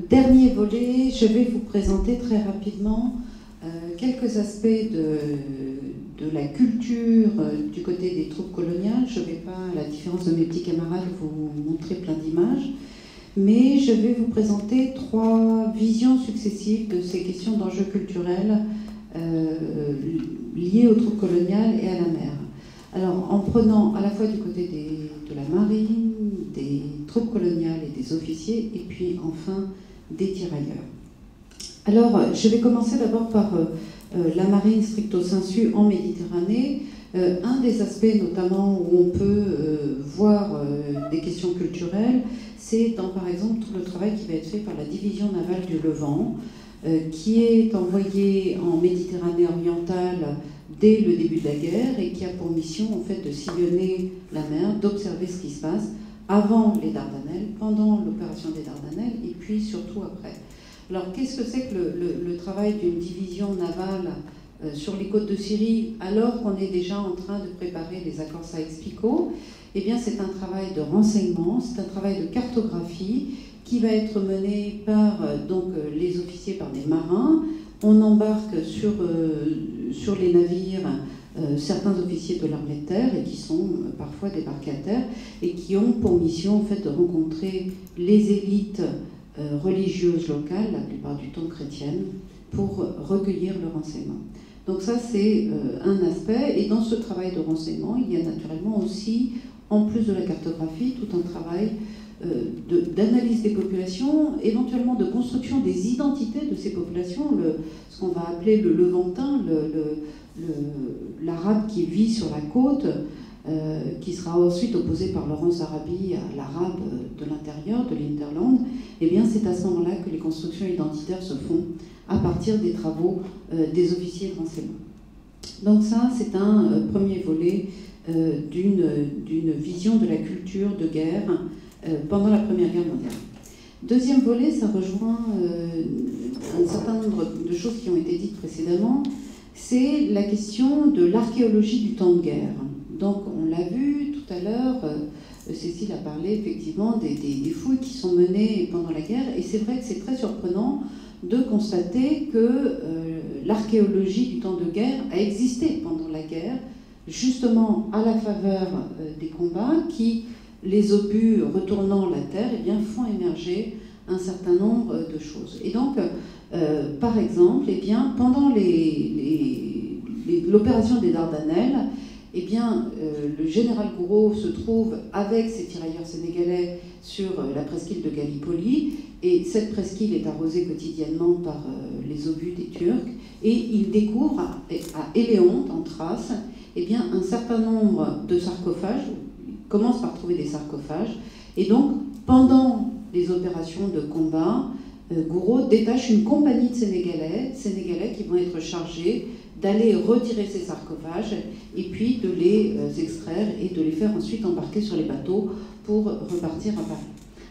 dernier volet, je vais vous présenter très rapidement quelques aspects de la culture du côté des troupes coloniales. Je ne vais pas, à la différence de mes petits camarades, vous montrer plein d'images, mais je vais vous présenter 3 visions successives de ces questions d'enjeux culturels liés aux troupes coloniales et à la mer. Alors, en prenant à la fois du côté de la marine, des troupes coloniales et des officiers, et puis enfin des tirailleurs. Alors, je vais commencer d'abord par la marine stricto sensu en Méditerranée. Un des aspects notamment où on peut voir des questions culturelles, c'est dans par exemple tout le travail qui va être fait par la division navale du Levant, qui est envoyée en Méditerranée orientale dès le début de la guerre et qui a pour mission en fait de sillonner la mer, d'observer ce qui se passe avant les Dardanelles, pendant l'opération des Dardanelles et puis surtout après. Alors qu'est-ce que c'est que le travail d'une division navale sur les côtes de Syrie alors qu'on est déjà en train de préparer les accords Sykes-Picot? Eh bien c'est un travail de renseignement, c'est un travail de cartographie qui va être mené par les officiers, par des marins. On embarque sur les navires certains officiers de l'armée de terre et qui sont parfois débarqués à terre et qui ont pour mission en fait de rencontrer les élites religieuses locales, la plupart du temps chrétiennes, pour recueillir le renseignement. Donc ça c'est un aspect, et dans ce travail de renseignement, il y a naturellement aussi, en plus de la cartographie, tout un travail d'analyse des populations, éventuellement de construction des identités de ces populations, ce qu'on va appeler le Levantin, l'arabe qui vit sur la côte, qui sera ensuite opposé par Laurence Arabi à l'arabe de l'intérieur, de l'Hinterland. Eh bien c'est à ce moment-là que les constructions identitaires se font à partir des travaux des officiers de renseignement. Donc ça, c'est un premier volet d'une vision de la culture de guerre pendant la Première Guerre mondiale. Deuxième volet, ça rejoint un certain nombre de choses qui ont été dites précédemment, c'est la question de l'archéologie du temps de guerre. Donc on l'a vu tout à l'heure, Cécile a parlé effectivement des fouilles qui sont menées pendant la guerre, et c'est vrai que c'est très surprenant de constater que l'archéologie du temps de guerre a existé pendant la guerre, justement à la faveur des combats qui, les obus retournant la terre, eh bien, font émerger un certain nombre de choses. Et donc, par exemple, eh bien, pendant l'opération des Dardanelles, eh bien, le général Gouraud se trouve avec ses tirailleurs sénégalais sur la presqu'île de Gallipoli, et cette presqu'île est arrosée quotidiennement par les obus des Turcs, et il découvre à Éléonte, en Thrace, eh bien, un certain nombre de sarcophages. Il commence par trouver des sarcophages, et donc, pendant les opérations de combat, Gouraud détache une compagnie de Sénégalais qui vont être chargés d'aller retirer ces sarcophages et puis de les extraire et de les faire ensuite embarquer sur les bateaux pour repartir à Paris.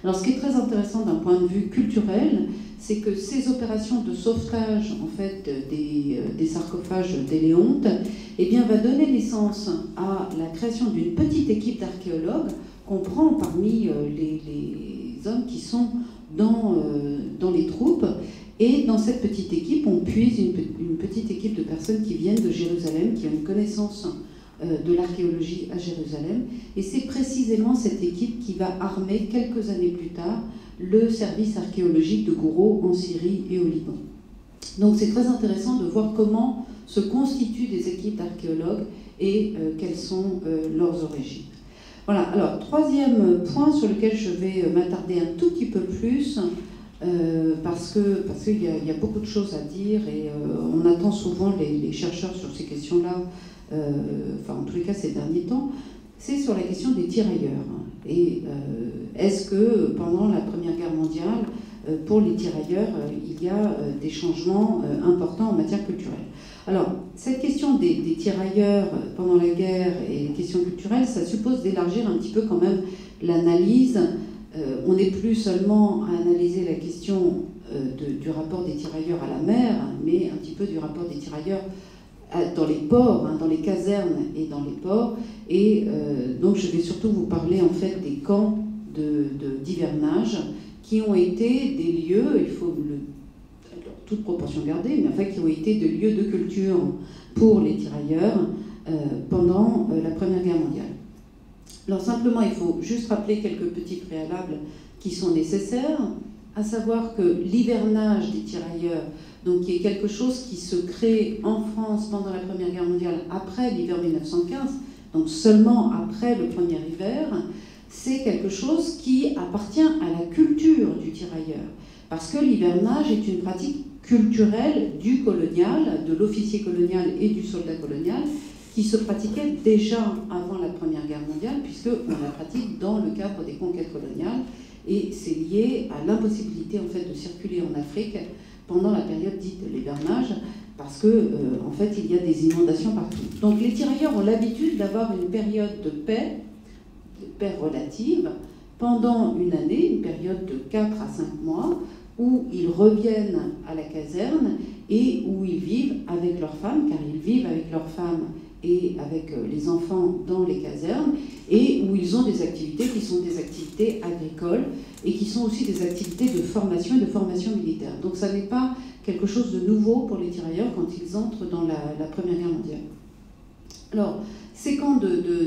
Alors ce qui est très intéressant d'un point de vue culturel, c'est que ces opérations de sauvetage en fait, des sarcophages d'Éléonte eh bien, va donner naissance à la création d'une petite équipe d'archéologues qu'on prend parmi les hommes qui sont dans les troupes. Et dans cette petite équipe, on puise une petite équipe de personnes qui viennent de Jérusalem, qui ont une connaissance de l'archéologie à Jérusalem. Et c'est précisément cette équipe qui va armer, quelques années plus tard, le service archéologique de Gouraud en Syrie et au Liban. Donc c'est très intéressant de voir comment se constituent des équipes d'archéologues et quelles sont leurs origines. Voilà, alors troisième point sur lequel je vais m'attarder un tout petit peu plus, parce qu'il y a beaucoup de choses à dire et on attend souvent les chercheurs sur ces questions-là, enfin en tous les cas ces derniers temps, c'est sur la question des tirailleurs. Et est-ce que pendant la Première Guerre mondiale, pour les tirailleurs, il y a des changements importants en matière culturelle? Alors, cette question des tirailleurs pendant la guerre et les questions culturelles, ça suppose d'élargir un petit peu quand même l'analyse. On n'est plus seulement à analyser la question du rapport des tirailleurs à la mer, mais un petit peu du rapport des tirailleurs dans les ports, dans les casernes et dans les ports. Et donc je vais surtout vous parler en fait des camps d'hivernage qui ont été des lieux, il faut alors, toute proportion gardée, mais en fait qui ont été des lieux de culture pour les tirailleurs pendant la Première Guerre mondiale. Alors simplement, il faut juste rappeler quelques petits préalables qui sont nécessaires, à savoir que l'hivernage des tirailleurs, donc qui est quelque chose qui se crée en France pendant la Première Guerre mondiale, après l'hiver 1915, donc seulement après le premier hiver, c'est quelque chose qui appartient à la culture du tirailleur. Parce que l'hivernage est une pratique culturelle du colonial, de l'officier colonial et du soldat colonial, qui se pratiquait déjà avant la Première Guerre mondiale, puisqu'on la pratique dans le cadre des conquêtes coloniales, et c'est lié à l'impossibilité en fait, de circuler en Afrique pendant la période dite de l'hivernage, parce que en fait, il y a des inondations partout. Donc les tirailleurs ont l'habitude d'avoir une période de paix relative, pendant une année, une période de 4 à 5 mois, où ils reviennent à la caserne et où ils vivent avec leurs femmes, car ils vivent avec leurs femmes et avec les enfants dans les casernes, et où ils ont des activités qui sont des activités agricoles et qui sont aussi des activités de formation et de formation militaire. Donc ça n'est pas quelque chose de nouveau pour les tirailleurs quand ils entrent dans la Première Guerre mondiale. Alors, ces camps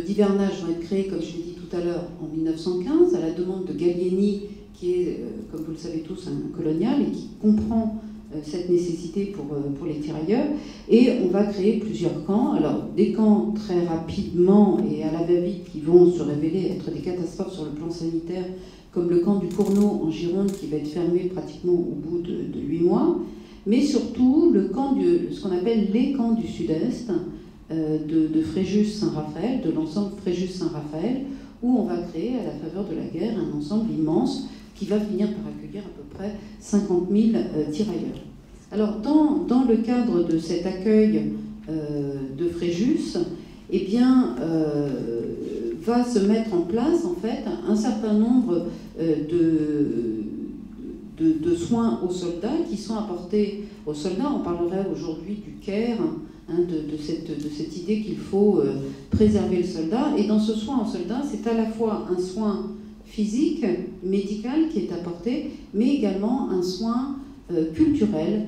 d'hivernage vont être créés, comme je l'ai dit tout à l'heure, en 1915, à la demande de Gallieni, qui est, comme vous le savez tous, un colonial et qui comprend cette nécessité pour les tirailleurs. Et on va créer plusieurs camps. Alors, des camps très rapidement et à la va-vite qui vont se révéler être des catastrophes sur le plan sanitaire, comme le camp du Cournot en Gironde, qui va être fermé pratiquement au bout de 8 mois. Mais surtout, le camp ce qu'on appelle les camps du Sud-Est, de Fréjus-Saint-Raphaël, de l'ensemble Fréjus-Saint-Raphaël, où on va créer, à la faveur de la guerre, un ensemble immense qui va finir par accueillir à peu près 50 000 tirailleurs. Alors, dans le cadre de cet accueil de Fréjus, eh bien, va se mettre en place, en fait, un certain nombre de soins aux soldats qui sont apportés aux soldats. On parlerait aujourd'hui du care, de cette idée qu'il faut préserver le soldat. Et dans ce soin aux soldats, c'est à la fois un soin physique, médical qui est apporté, mais également un soin culturel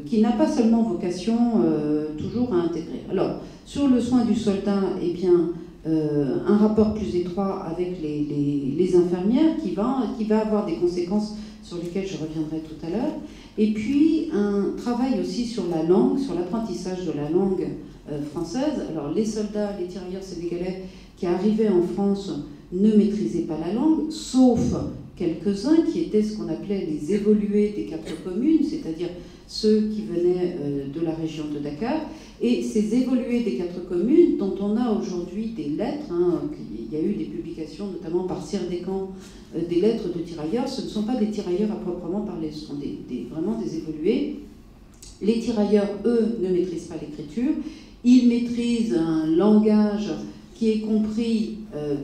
qui n'a pas seulement vocation toujours à intégrer. Alors, sur le soin du soldat, eh bien, un rapport plus étroit avec les infirmières qui va avoir des conséquences sur lesquelles je reviendrai tout à l'heure. Et puis, un travail aussi sur la langue, sur l'apprentissage de la langue française. Alors, les soldats, les tirailleurs sénégalais qui arrivaient en France ne maîtrisaient pas la langue, sauf quelques-uns qui étaient ce qu'on appelait les évolués des 4 communes, c'est-à-dire ceux qui venaient de la région de Dakar. Et ces évolués des 4 communes, dont on a aujourd'hui des lettres, il y a eu des publications, notamment par Cyr Descamps, des lettres de tirailleurs, ce ne sont pas des tirailleurs à proprement parler, ce sont vraiment des évolués. Les tirailleurs, eux, ne maîtrisent pas l'écriture, ils maîtrisent un langage qui est compris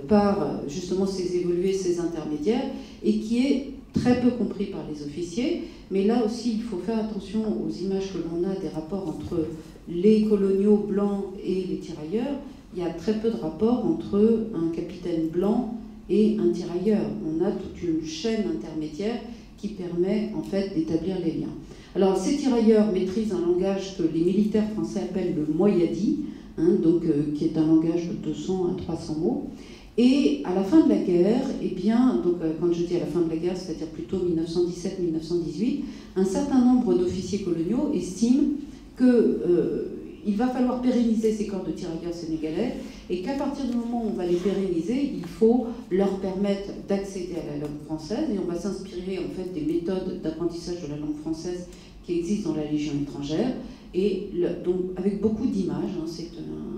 par justement ces évolués, ces intermédiaires, et qui est très peu compris par les officiers. Mais là aussi, il faut faire attention aux images que l'on a des rapports entre les coloniaux blancs et les tirailleurs. Il y a très peu de rapports entre un capitaine blanc et un tirailleur. On a toute une chaîne intermédiaire qui permet en fait d'établir les liens. Alors ces tirailleurs maîtrisent un langage que les militaires français appellent le moyadi, qui est un langage de 200 à 300 mots. Et à la fin de la guerre, eh bien, donc, quand je dis à la fin de la guerre, c'est-à-dire plutôt 1917-1918, un certain nombre d'officiers coloniaux estiment qu'il va falloir pérenniser ces corps de tirailleurs sénégalais et qu'à partir du moment où on va les pérenniser, il faut leur permettre d'accéder à la langue française, et on va s'inspirer en fait des méthodes d'apprentissage de la langue française qui existent dans la Légion étrangère, et donc avec beaucoup d'images, c'est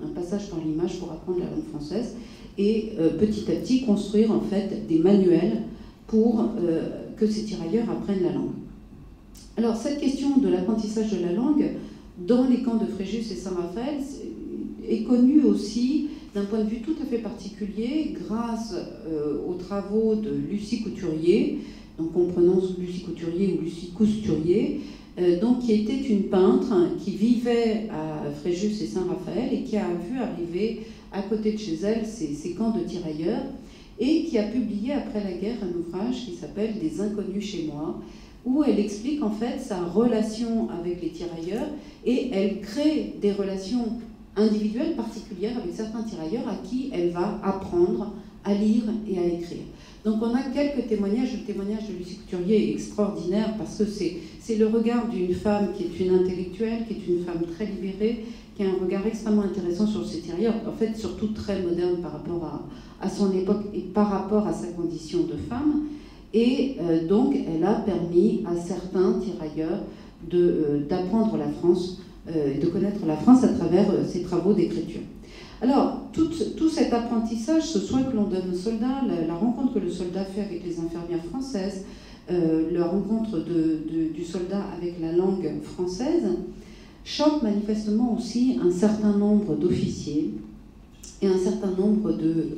un passage par l'image pour apprendre la langue française, et petit à petit construire en fait des manuels pour que ces tirailleurs apprennent la langue. Alors cette question de l'apprentissage de la langue dans les camps de Fréjus et Saint-Raphaël est connue aussi d'un point de vue tout à fait particulier grâce aux travaux de Lucie Couturier, donc on prononce Lucie Couturier ou Lucie Cousturier, donc qui était une peintre qui vivait à Fréjus et Saint-Raphaël et qui a vu arriver à côté de chez elle ces camps de tirailleurs. et qui a publié après la guerre un ouvrage qui s'appelle « Des inconnus chez moi », où elle explique en fait sa relation avec les tirailleurs, et elle crée des relations individuelles particulières avec certains tirailleurs à qui elle va apprendre à lire et à écrire. Donc on a quelques témoignages. Le témoignage de Lucie Couturier est extraordinaire parce que c'est le regard d'une femme qui est une intellectuelle, qui est une femme très libérée, qui a un regard extrêmement intéressant sur ces tirailleurs, en fait surtout très moderne par rapport à son époque et par rapport à sa condition de femme. Et donc elle a permis à certains tirailleurs d'apprendre la France, de connaître la France à travers ses travaux d'écriture. Alors, tout cet apprentissage, ce soin que l'on donne aux soldats, la rencontre que le soldat fait avec les infirmières françaises, la rencontre du soldat avec la langue française, choque manifestement aussi un certain nombre d'officiers et un certain nombre de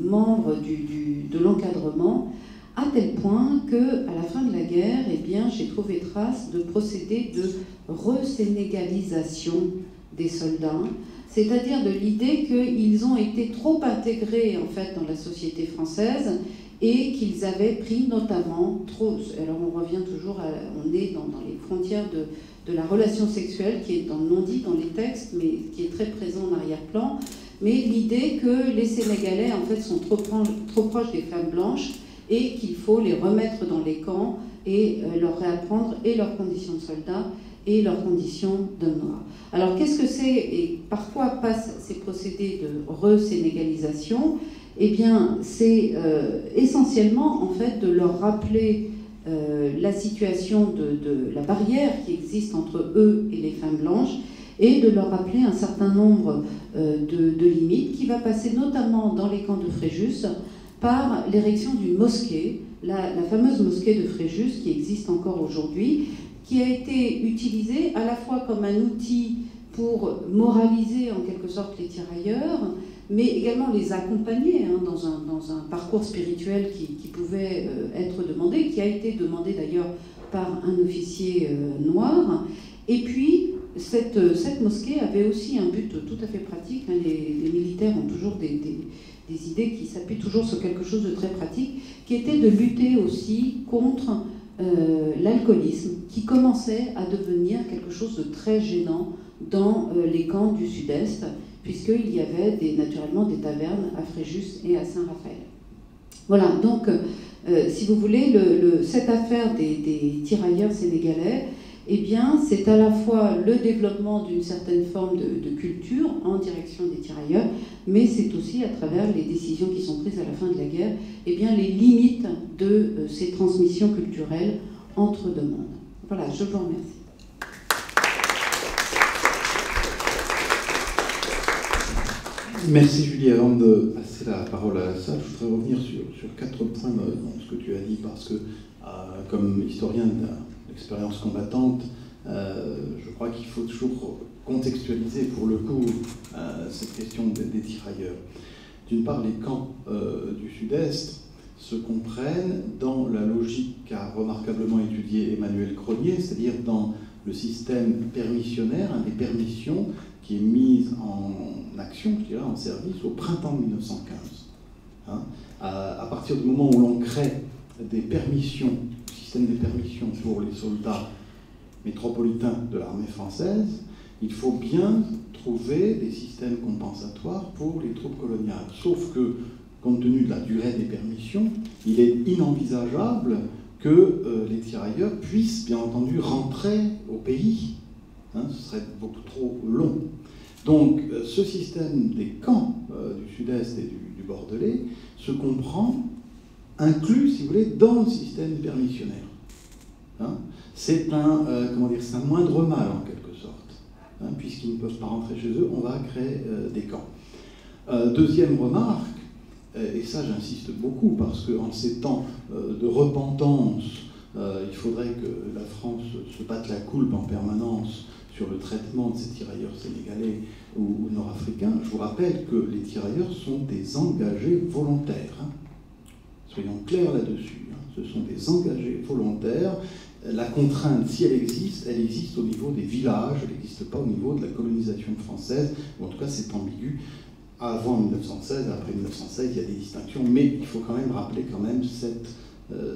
membres de l'encadrement, à tel point qu'à la fin de la guerre, eh bien, j'ai trouvé trace de procédés de resénégalisation des soldats, c'est-à-dire de l'idée qu'ils ont été trop intégrés en fait dans la société française et qu'ils avaient pris notamment trop. Alors on revient toujours, on est dans les frontières de la relation sexuelle qui est non dit dans les textes, mais qui est très présent en arrière-plan. Mais l'idée que les Sénégalais en fait sont trop proches des femmes blanches et qu'il faut les remettre dans les camps et leur réapprendre et leurs conditions de soldats et leurs conditions d'hommes noirs. Alors qu'est-ce que c'est et par quoi passent ces procédés de resénégalisation? Eh bien, c'est essentiellement en fait de leur rappeler la situation de la barrière qui existe entre eux et les femmes blanches, et de leur rappeler un certain nombre de limites, qui va passer notamment dans les camps de Fréjus par l'érection d'une mosquée, la fameuse mosquée de Fréjus qui existe encore aujourd'hui, qui a été utilisée à la fois comme un outil pour moraliser en quelque sorte les tirailleurs, mais également les accompagner dans un parcours spirituel qui pouvait être demandé, qui a été demandé d'ailleurs par un officier noir. Et puis, cette mosquée avait aussi un but tout à fait pratique. Les militaires ont toujours des idées qui s'appuient toujours sur quelque chose de très pratique, qui était de lutter aussi contre l'alcoolisme, qui commençait à devenir quelque chose de très gênant dans les camps du Sud-Est, puisqu'il y avait naturellement des tavernes à Fréjus et à Saint-Raphaël. Voilà, donc, si vous voulez, cette affaire des tirailleurs sénégalais, eh bien, c'est à la fois le développement d'une certaine forme de culture en direction des tirailleurs, mais c'est aussi à travers les décisions qui sont prises à la fin de la guerre, eh bien, les limites de ces transmissions culturelles entre deux mondes. Voilà, je vous remercie. Merci Julie. Avant de passer la parole à la salle, je voudrais revenir sur 4 points dans ce que tu as dit, parce que comme historien de l'expérience combattante, je crois qu'il faut toujours contextualiser pour le coup cette question des tirailleurs. D'une part, les camps du Sud-Est se comprennent dans la logique qu'a remarquablement étudiée Emmanuel Cronier, c'est-à-dire dans le système permissionnaire, des permissions qui est mise en action, je dirais, en service au printemps 1915. À partir du moment où l'on crée des permissions, le système des permissions pour les soldats métropolitains de l'armée française, il faut bien trouver des systèmes compensatoires pour les troupes coloniales. Sauf que, compte tenu de la durée des permissions, il est inenvisageable que les tirailleurs puissent, bien entendu, rentrer au pays. Ce serait beaucoup trop long. Donc, ce système des camps du Sud-Est et du Bordelais se comprend, inclus, si vous voulez, dans le système permissionnaire. C'est un moindre mal, en quelque sorte. Puisqu'ils ne peuvent pas rentrer chez eux, on va créer des camps. Deuxième remarque, et ça j'insiste beaucoup, parce qu'en ces temps de repentance, il faudrait que la France se batte la coulpe en permanence sur le traitement de ces tirailleurs sénégalais ou nord-africains. Je vous rappelle que les tirailleurs sont des engagés volontaires. Soyons clairs là-dessus. Ce sont des engagés volontaires. La contrainte, si elle existe au niveau des villages, elle n'existe pas au niveau de la colonisation française, ou en tout cas c'est ambigu. avant 1916, après 1916, il y a des distinctions, mais il faut quand même rappeler cette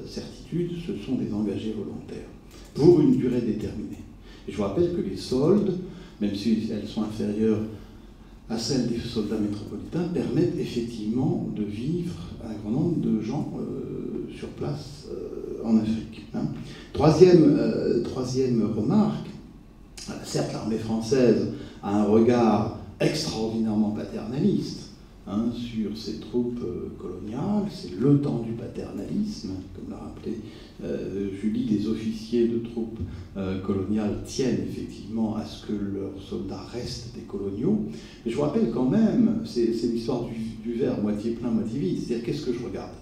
certitude, ce sont des engagés volontaires, pour une durée déterminée. Et je vous rappelle que les soldes, même si elles sont inférieures à celles des soldats métropolitains, permettent effectivement de vivre un grand nombre de gens sur place en Afrique. Hein. Troisième remarque, certes l'armée française a un regard extraordinairement paternaliste sur ces troupes coloniales, c'est le temps du paternalisme, comme l'a rappelé Julie, les officiers de troupes coloniales tiennent effectivement à ce que leurs soldats restent des coloniaux. Mais je vous rappelle quand même, c'est l'histoire du verre moitié plein, moitié vide, c'est-à-dire qu'est-ce que je regarde?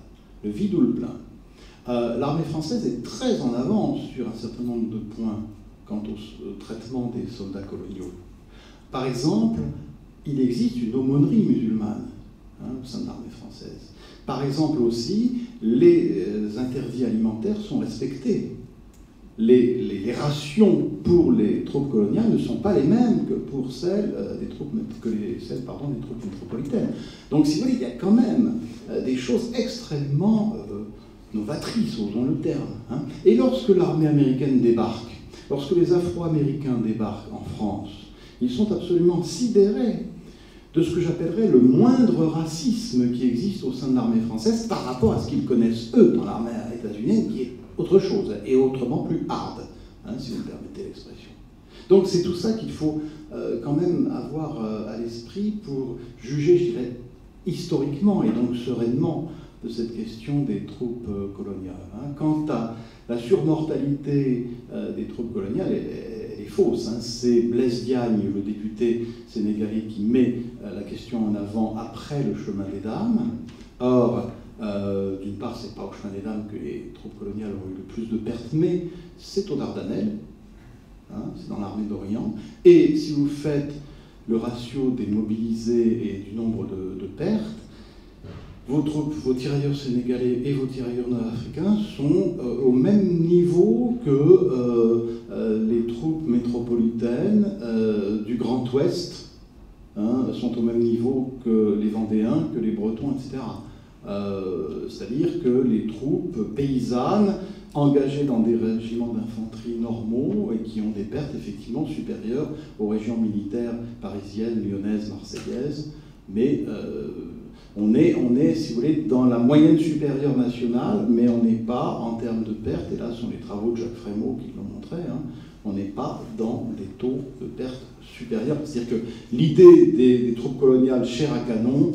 Le vide ou le plein? L'armée française est très en avance sur un certain nombre de points quant au traitement des soldats coloniaux. Par exemple, il existe une aumônerie musulmane au sein de l'armée française. Par exemple aussi, les interdits alimentaires sont respectés. Les rations pour les troupes coloniales ne sont pas les mêmes que pour celles des troupes métropolitaines. Donc, si vous voulez, il y a quand même des choses extrêmement novatrices, osons le terme. Hein. Et lorsque l'armée américaine débarque, lorsque les Afro-Américains débarquent en France, ils sont absolument sidérés de ce que j'appellerais le moindre racisme qui existe au sein de l'armée française par rapport à ce qu'ils connaissent eux dans l'armée états-unienne, qui est autre chose, et autrement plus hard, si vous me permettez l'expression. Donc c'est tout ça qu'il faut quand même avoir à l'esprit pour juger, je dirais, historiquement et donc sereinement de cette question des troupes coloniales. Quant à la surmortalité des troupes coloniales, elle est fausse. C'est Blaise Diagne, le député sénégalais, qui met la question en avant après le chemin des dames. Or, d'une part, c'est pas au chemin des dames que les troupes coloniales ont eu le plus de pertes, mais c'est aux Dardanelles, c'est dans l'armée d'Orient. Et si vous faites le ratio des mobilisés et du nombre de pertes, vos troupes, vos tirailleurs sénégalais et vos tirailleurs nord-africains sont au même niveau que les troupes métropolitaines du Grand Ouest, sont au même niveau que les Vendéens, que les Bretons, etc. C'est-à-dire que les troupes paysannes engagées dans des régiments d'infanterie normaux et qui ont des pertes effectivement supérieures aux régions militaires parisiennes, lyonnaises, marseillaises, mais on est, si vous voulez, dans la moyenne supérieure nationale, mais on n'est pas, en termes de pertes, et là ce sont les travaux de Jacques Frémaux qui l'ont montré, on n'est pas dans les taux de pertes supérieurs. C'est-à-dire que l'idée des troupes coloniales chères à canon,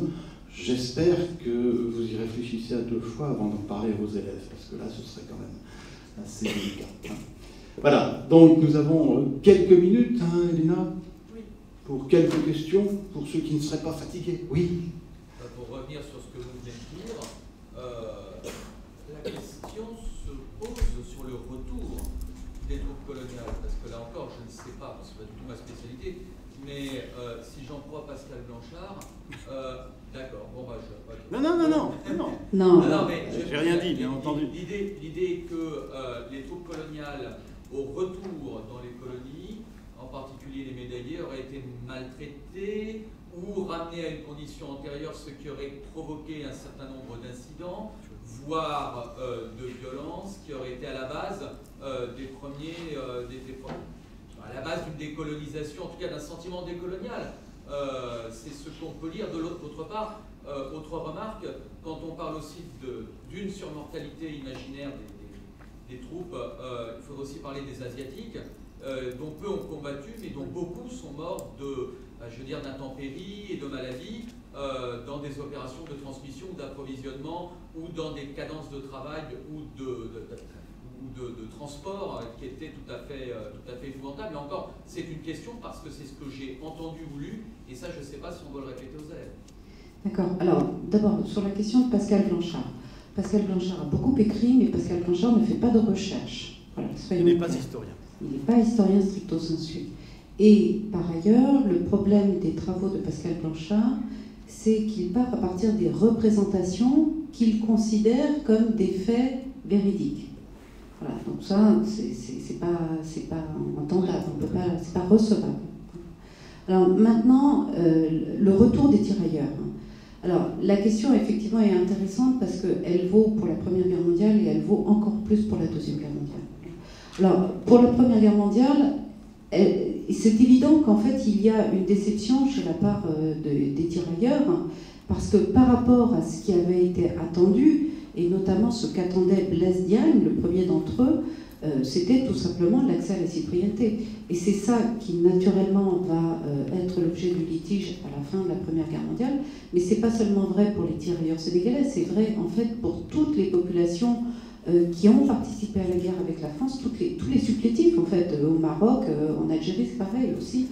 j'espère que vous y réfléchissez à deux fois avant d'en parler à vos élèves, parce que là ce serait quand même assez délicat. Voilà, donc nous avons quelques minutes, Elena, oui, pour quelques questions, pour ceux qui ne seraient pas fatigués. Oui. pour revenir sur ce que vous venez de dire, la question se pose sur le retour des troupes coloniales, parce que là encore, je ne sais pas, parce que ce n'est pas du tout ma spécialité, mais si j'en crois Pascal Blanchard, d'accord, bon bah je... Non, mais j'ai rien dit, bien entendu. L'idée que les troupes coloniales, au retour dans les colonies, en particulier les médaillés, auraient été maltraités ou ramenés à une condition antérieure, ce qui aurait provoqué un certain nombre d'incidents, voire de violences, qui auraient été à la base à la base d'une décolonisation, en tout cas d'un sentiment décolonial. C'est ce qu'on peut lire. D'autre part, autre remarque, quand on parle aussi d'une surmortalité imaginaire des troupes, il faudrait aussi parler des Asiatiques, dont peu ont combattu, mais dont beaucoup sont morts d'intempéries et de maladies dans des opérations de transmission ou d'approvisionnement ou dans des cadences de travail ou de transport qui étaient tout à fait épouvantables. Et encore, c'est une question parce que c'est ce que j'ai entendu ou lu, et ça, je ne sais pas si on doit le répéter aux élèves. D'accord. Alors, d'abord, sur la question de Pascal Blanchard. Pascal Blanchard a beaucoup écrit, mais Pascal Blanchard ne fait pas de recherche. Voilà, il n'est pas historien. Il n'est pas historien stricto sensu. Et par ailleurs, le problème des travaux de Pascal Blanchard, c'est qu'il part à partir des représentations qu'il considère comme des faits véridiques. Voilà, donc ça, c'est pas entendable, c'est pas recevable. Alors maintenant, le retour des tirailleurs. Alors la question effectivement est intéressante parce qu'elle vaut pour la Première Guerre mondiale et elle vaut encore plus pour la Deuxième Guerre mondiale. Alors pour la Première Guerre mondiale, c'est évident qu'en fait il y a une déception chez la part des tirailleurs, parce que par rapport à ce qui avait été attendu, et notamment ce qu'attendait Blaise Diagne, le premier d'entre eux, c'était tout simplement l'accès à la citoyenneté. Et c'est ça qui naturellement va être l'objet du litige à la fin de la Première Guerre mondiale, mais c'est pas seulement vrai pour les tirailleurs sénégalais, c'est vrai en fait pour toutes les populations qui ont participé à la guerre avec la France, tous les supplétifs en fait, au Maroc, en Algérie c'est pareil aussi.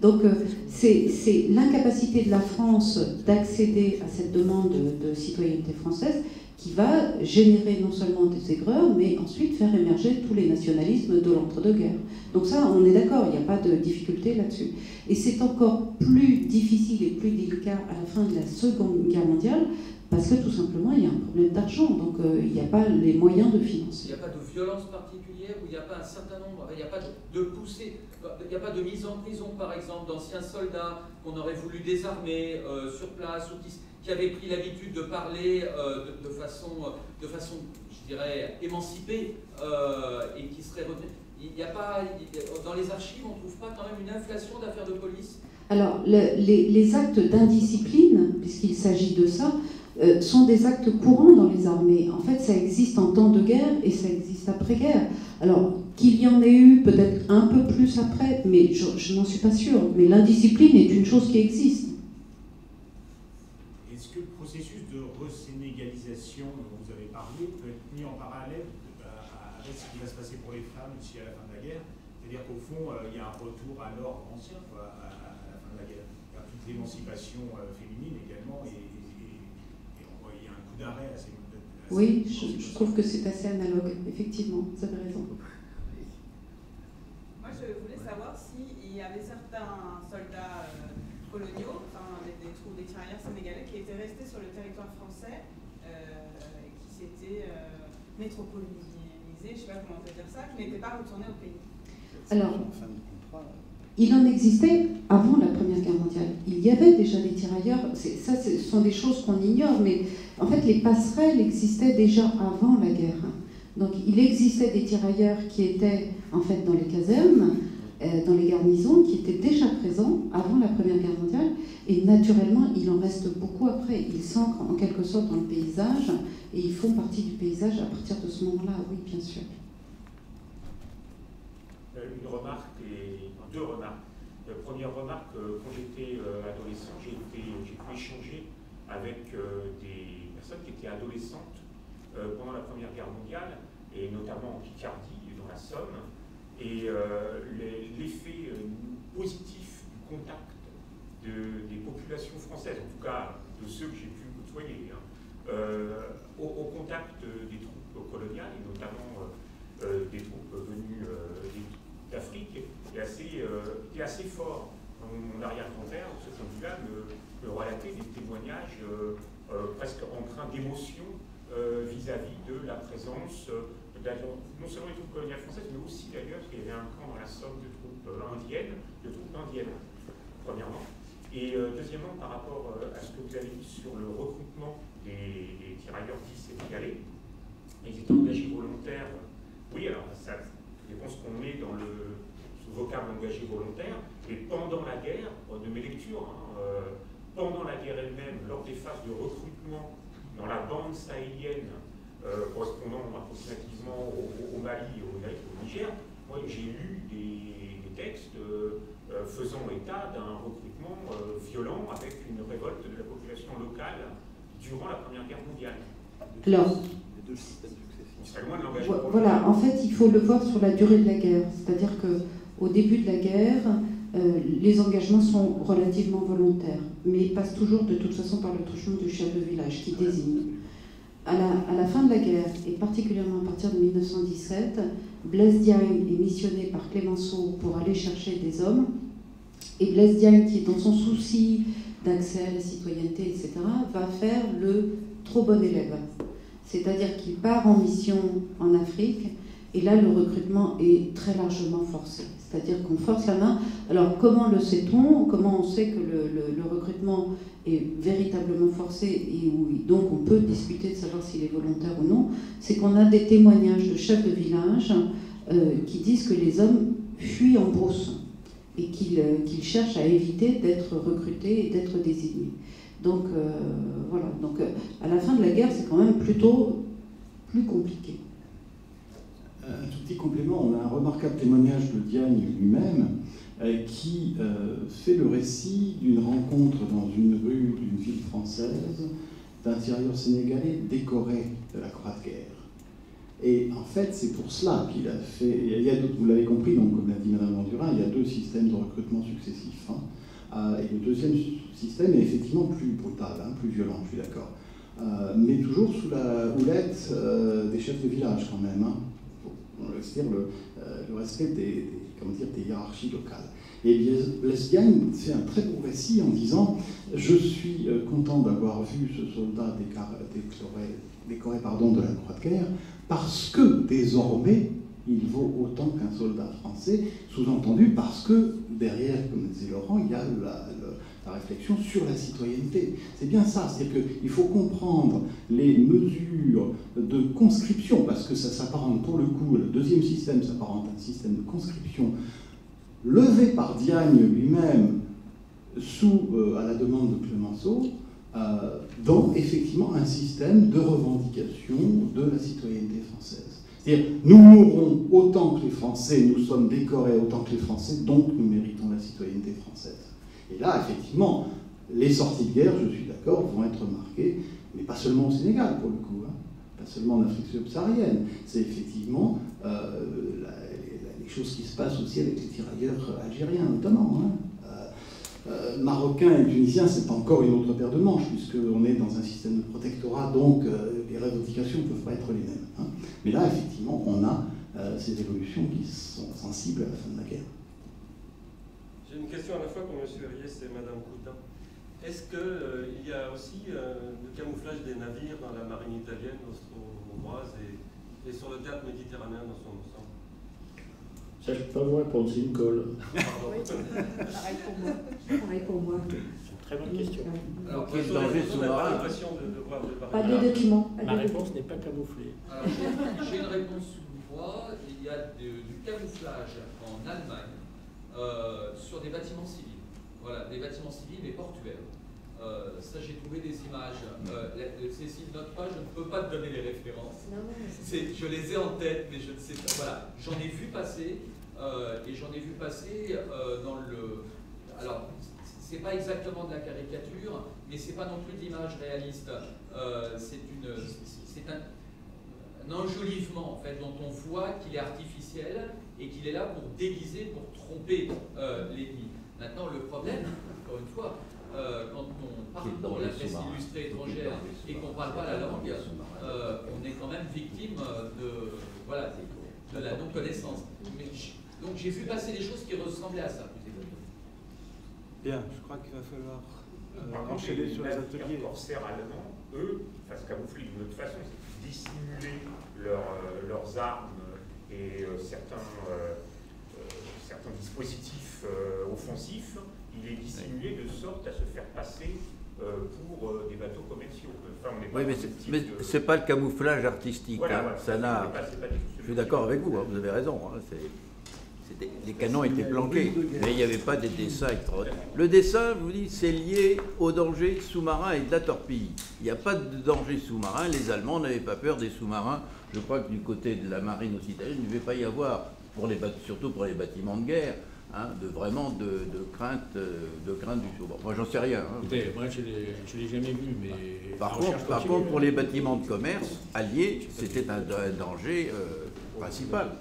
Donc c'est l'incapacité de la France d'accéder à cette demande de citoyenneté française qui va générer non seulement des aigreurs, mais ensuite faire émerger tous les nationalismes de l'entre-deux-guerres. Donc ça, on est d'accord, il n'y a pas de difficulté là-dessus. Et c'est encore plus difficile et plus délicat à la fin de la Seconde Guerre mondiale, parce que tout simplement, il y a un problème d'argent, donc il n'y a pas les moyens de financer. Il n'y a pas de violence particulière, ou il n'y a pas un certain nombre, il n'y a pas de poussée, il n'y a pas de mise en prison, par exemple, d'anciens soldats qu'on aurait voulu désarmer sur place, ou qui avaient pris l'habitude de parler de façon, je dirais, émancipée, et qui seraient revenus. Il n'y a pas, dans les archives, on ne trouve pas quand même une inflation d'affaires de police? Alors, les actes d'indiscipline, puisqu'il s'agit de ça, sont des actes courants dans les armées. En fait, ça existe en temps de guerre et ça existe après-guerre. Alors, qu'il y en ait eu peut-être un peu plus après, mais je n'en suis pas sûre. Mais l'indiscipline est une chose qui existe. Est-ce que le processus de resénégalisation dont vous avez parlé peut être mis en parallèle avec ce qui va se passer pour les femmes ici à la fin de la guerre? C'est-à-dire qu'au fond, il y a un retour à l'ordre ancien à la fin de la guerre. Il y a toute l'émancipation féminine également et il y a un coup d'arrêt assez... Oui, je trouve que c'est assez analogue, effectivement, vous avez raison. Moi, je voulais savoir s'il y avait certains soldats coloniaux, enfin des tirailleurs sénégalais, qui étaient restés sur le territoire français et qui s'étaient métropolisés, je ne sais pas comment on peut dire ça, qui n'étaient pas retournés au pays. Alors, il en existait avant la Première Guerre mondiale. Il y avait déjà des tirailleurs, ça ce sont des choses qu'on ignore, mais en fait les passerelles existaient déjà avant la guerre. Donc il existait des tirailleurs qui étaient en fait dans les casernes, dans les garnisons, qui étaient déjà présents avant la Première Guerre mondiale, et naturellement il en reste beaucoup après. Ils s'ancrent en quelque sorte dans le paysage, et ils font partie du paysage à partir de ce moment-là, oui bien sûr. Une remarque et deux remarques. Première remarque, quand j'étais adolescent, j'ai pu échanger avec des personnes qui étaient adolescentes pendant la Première Guerre mondiale, et notamment en Picardie, dans la Somme, et l'effet positif du contact des populations françaises, en tout cas de ceux que j'ai pu côtoyer, au contact des troupes coloniales, et notamment des troupes venues d'Afrique, est assez fort. Mon arrière-grand-père, de ce point de vue-là, me relatait des témoignages presque empreints d'émotion vis-à-vis de la présence non seulement des troupes coloniales françaises, mais aussi d'ailleurs, parce qu'il y avait un camp dans la Somme de troupes indiennes, premièrement. Et deuxièmement, par rapport à ce que vous avez dit sur le recrutement des tirailleurs dits sénégalais, ils étaient engagés volontaires. Oui, alors ça dépend ce qu'on met dans le vocable engagé volontaire, mais pendant la guerre, de mes lectures, pendant la guerre elle-même, lors des phases de recrutement dans la bande sahélienne, correspondant approximativement au Mali et au Niger, moi j'ai lu des textes faisant état d'un recrutement violent avec une révolte de la population locale durant la Première Guerre mondiale. Alors, voilà, en fait, il faut le voir sur la durée de la guerre. C'est-à-dire qu'au début de la guerre, les engagements sont relativement volontaires, mais ils passent toujours de toute façon par le truchement du chef de village qui désigne. À la fin de la guerre, et particulièrement à partir de 1917, Blaise Diagne est missionné par Clémenceau pour aller chercher des hommes. Et Blaise Diagne, qui est dans son souci d'accès à la citoyenneté, etc., va faire le trop bon élève. C'est-à-dire qu'il part en mission en Afrique Et là, le recrutement est très largement forcé. C'est-à-dire qu'on force la main. Alors, comment le sait-on? Comment on sait que le recrutement est véritablement forcé et où donc on peut discuter de savoir s'il est volontaire ou non? C'est qu'on a des témoignages de chefs de village qui disent que les hommes fuient en brousse et qu'ils cherchent à éviter d'être recrutés et d'être désignés. Donc, voilà. Donc, à la fin de la guerre, c'est quand même plutôt plus compliqué. Un tout petit complément, on a un remarquable témoignage de Diagne lui-même qui fait le récit d'une rencontre dans une rue d'une ville française d'un tirailleur sénégalais décoré de la Croix de guerre. Et en fait, c'est pour cela qu'il a fait... Il y a vous l'avez compris, donc, comme l'a dit Mme Landurin, il y a 2 systèmes de recrutement successifs. Et le deuxième système est effectivement plus brutal, plus violent, je suis d'accord. Mais toujours sous la houlette des chefs de village quand même. C'est-à-dire le respect des hiérarchies locales. Et Blaise Diagne fait un très beau récit en disant « Je suis content d'avoir vu ce soldat décoré de la Croix de guerre, parce que désormais, il vaut autant qu'un soldat français, sous-entendu parce que derrière, comme disait Laurent, il y a la réflexion sur la citoyenneté. C'est bien ça, c'est-à-dire qu'il faut comprendre les mesures de conscription, parce que ça s'apparente pour le coup, le deuxième système s'apparente à un système de conscription levé par Diagne lui-même à la demande de Clemenceau, dans effectivement un système de revendication de la citoyenneté française. C'est-à-dire, nous mourrons autant que les Français, nous sommes décorés autant que les Français, donc nous méritons la citoyenneté française. Et là, effectivement, les sorties de guerre, je suis d'accord, vont être marquées, mais pas seulement au Sénégal, pour le coup, pas seulement en Afrique subsaharienne. C'est effectivement les choses qui se passent aussi avec les tirailleurs algériens, notamment. Marocains et tunisiens, c'est encore une autre paire de manches, puisqu'on est dans un système de protectorat, donc les revendications ne peuvent pas être les mêmes. Mais là, effectivement, on a ces évolutions qui sont sensibles à la fin de la guerre. J'ai une question à la fois pour M. Riès et Mme Coutin. Est-ce qu'il y a aussi le camouflage des navires dans la marine italienne, austro-hongroise et sur le théâtre méditerranéen dans son ensemble? Ça, je ne peux pas vous répondre, c'est une colle. Pareil pour moi. C'est une très bonne question. Alors, quel danger sous-marin? Pas de documents. Ma réponse n'est pas camouflée. Alors, j'ai une réponse sous moi. Il y a du camouflage en Allemagne sur des bâtiments civils. Voilà, des bâtiments civils mais portuaires. Ça, j'ai trouvé des images. Cécile, note pas, je ne peux pas te donner les références. Je les ai en tête, mais je ne sais pas. Voilà, j'en ai vu passer, et j'en ai vu passer dans le... Alors, c'est pas exactement de la caricature, mais c'est pas non plus de l'image réaliste. C'est un enjolivement, en fait, dont on voit qu'il est artificiel et qu'il est là pour déguiser, pour tromper l'ennemi. Maintenant, le problème, encore une fois, quand on parcourt la presse illustrée étrangère et qu'on ne parle pas la langue, on est quand même victime de la non-connaissance. Donc j'ai vu passer des choses qui ressemblaient à ça. Bien, je crois qu'il va falloir enchaîner sur les ateliers. Les corsaires allemands, eux, se camoufler d'une autre façon, c'est dissimuler leurs armes et certains dispositifs offensifs. Il est dissimulé de sorte à se faire passer pour des bateaux commerciaux. Enfin, oui, mais ce n'est pas le camouflage artistique. Voilà, ça n'a. Je suis d'accord avec vous, vous avez raison. Les canons étaient planqués, mais il n'y avait pas des dessins extraordinaires. Le dessin, je vous dis, c'est lié au danger sous-marin et de la torpille. Il n'y a pas de danger sous-marin. Les Allemands n'avaient pas peur des sous-marins. Je crois que du côté de la marine aussi italienne, il ne devait pas y avoir, surtout pour les bâtiments de guerre, de crainte du sous-marin. Moi, j'en sais rien. Écoutez, moi, je ne l'ai jamais vu, mais... Par contre, pour les bâtiments de commerce alliés, c'était un danger principal.